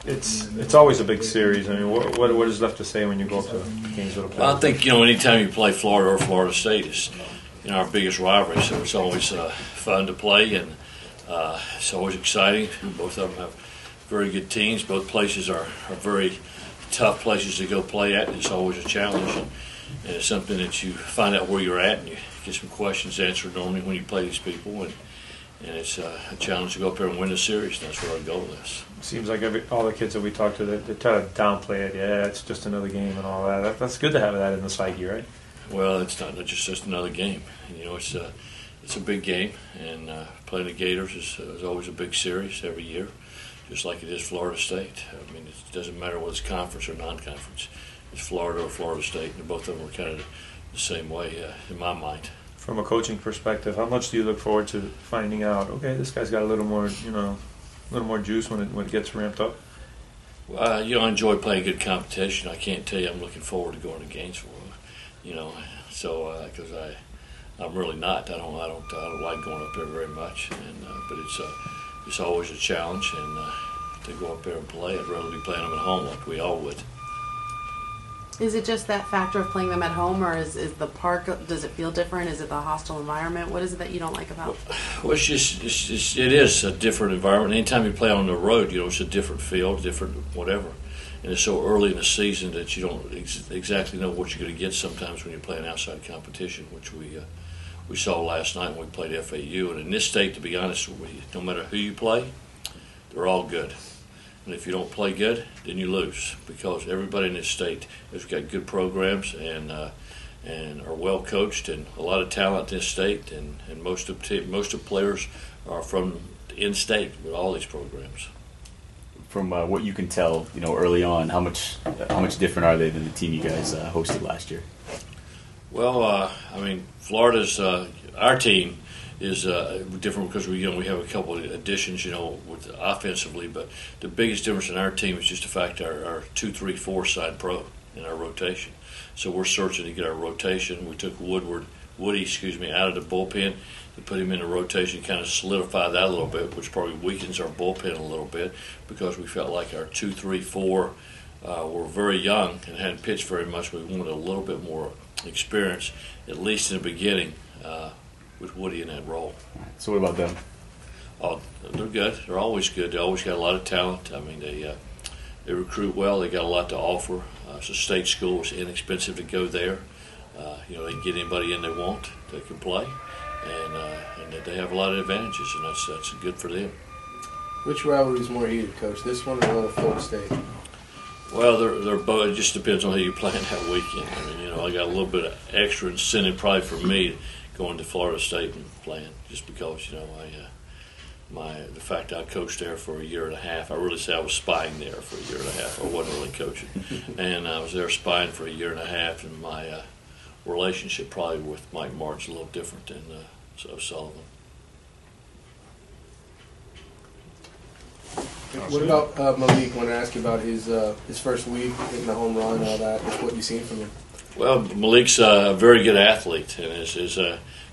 It's always a big series. I mean, what is left to say when you go up to Gainesville to play? Well, I think anytime you play Florida or Florida State is our biggest rivalry, so it's always fun to play, and it's always exciting. Both of them have very good teams. Both places are very tough places to go play at. It's always a challenge, and it's something that you find out where you're at, and you get some questions answered normally when you play these people, and it's a challenge to go up there and win the series. And that's where our goal is. Seems like all the kids that we talk to, they try to downplay it. Yeah, it's just another game and all that. That's good to have that in the psyche, right? Well, it's not just another game. It's a big game, and playing the Gators is always a big series every year, just like it is Florida State. I mean, it doesn't matter whether it's conference or non-conference. It's Florida or Florida State, and both of them are kind of the same way in my mind. From a coaching perspective, how much do you look forward to finding out? Okay, this guy's got a little more, a little more juice when it gets ramped up. I enjoy playing good competition. I can't tell you I'm looking forward to going to Gainesville. Because I'm really not. I don't like going up there very much. But it's always a challenge, and to go up there and play, I'd rather be playing them at home like we all would. Is it just that factor of playing them at home, or is the park, does it feel different? Is it the hostile environment? What is it that you don't like about it? Well, it is a different environment. Anytime you play on the road, it's a different field, different whatever. And it's so early in the season that you don't exactly know what you're going to get sometimes when you're playing outside competition, which we saw last night when we played FAU. And in this state, to be honest with you, no matter who you play, they're all good. And if you don't play good, then you lose, because everybody in this state has got good programs and are well coached, and a lot of talent in this state, and most of players are from in-state with all these programs. From what you can tell, early on, how much different are they than the team you guys hosted last year? Well, Florida's our team is different because we have a couple of additions, with offensively. But the biggest difference in our team is just the fact our 2-3-4 side pro in our rotation. So we're searching to get our rotation. We took Woody, out of the bullpen to put him in the rotation, kind of solidify that a little bit, which probably weakens our bullpen a little bit, because we felt like our 2-3-4 were very young and hadn't pitched very much. We wanted a little bit more experience, at least in the beginning, with Woody in that role. So what about them? Oh, they're good. They're always good. They always got a lot of talent. I mean, they recruit well. They got a lot to offer. It's a state school. It's inexpensive to go there. They can get anybody in they want. They can play, and they have a lot of advantages, and that's good for them. Which rivalry is more heated, Coach? This one or Florida State? Well, they're both. It just depends on who you're playing that weekend. I mean, I got a little bit of extra incentive probably for me going to Florida State and playing, just because the fact I coached there for a year and a half. I really say I was spying there for a year and a half. I wasn't really coaching, and I was there spying for a year and a half. And my relationship probably with Mike Martin's a little different than Sullivan. What about Malik? I want to ask you about his first week, hitting the home run and all that. What you seen from him? Well, Malik's a very good athlete, and as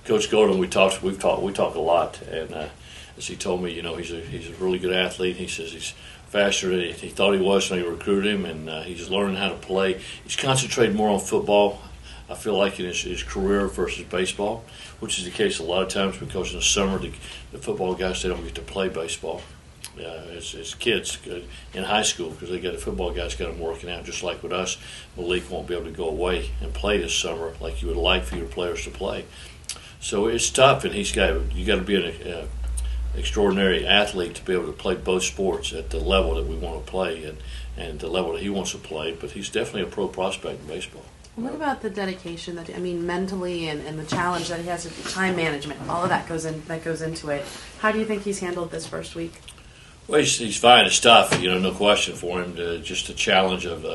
Coach Golden, we talk a lot, and as he told me, he's a really good athlete. He says he's faster than he thought he was when he recruited him, and he's learning how to play. He's concentrated more on football, I feel like, in his career versus baseball, which is the case a lot of times, because in the summer the football guys, they don't get to play baseball. As kids in high school, because the football guys got them working out. Just like with us, Malik won't be able to go away and play this summer like you would like for your players to play. So it's tough, and you got to be an extraordinary athlete to be able to play both sports at the level that we want to play and the level that he wants to play. But he's definitely a pro prospect in baseball. What about the dedication mentally and the challenge that he has with time management? All of that goes into it. How do you think he's handled this first week? Well, he's fine. It's tough, no question for him. Just the challenge of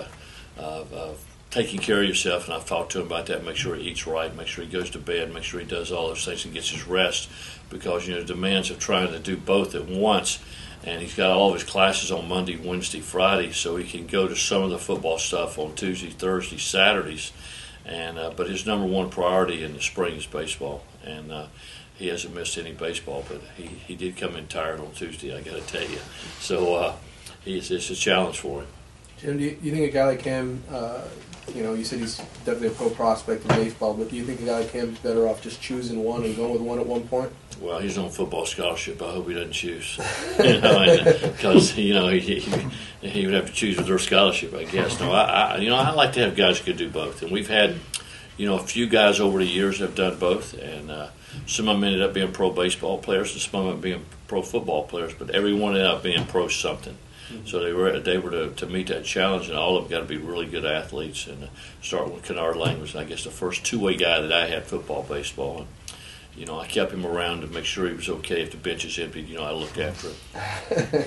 taking care of yourself, and I've talked to him about that. Make sure he eats right, make sure he goes to bed, make sure he does all those things and gets his rest, because the demands of trying to do both at once. And he's got all of his classes on Monday, Wednesday, Friday, so he can go to some of the football stuff on Tuesday, Thursday, Saturdays. But his number one priority in the spring is baseball, and he hasn't missed any baseball, but he did come in tired on Tuesday, I got to tell you. So it's a challenge for him. Jim, do you think a guy like him, you said he's definitely a pro prospect in baseball, but do you think a guy like him is better off just choosing one and going with one at one point? Well, he's on football scholarship. I hope he doesn't choose, because he would have to choose with their scholarship, I guess. No, I like to have guys who can do both, and we've had, a few guys over the years have done both, and some of them ended up being pro baseball players, and some of them being pro football players, but everyone ended up being pro something. Mm-hmm. So they were to meet that challenge, and all of them got to be really good athletes. And starting with Kennard Lang was, I guess, the first two-way guy that I had football, baseball, and I kept him around to make sure he was okay if the bench is empty. I looked after him.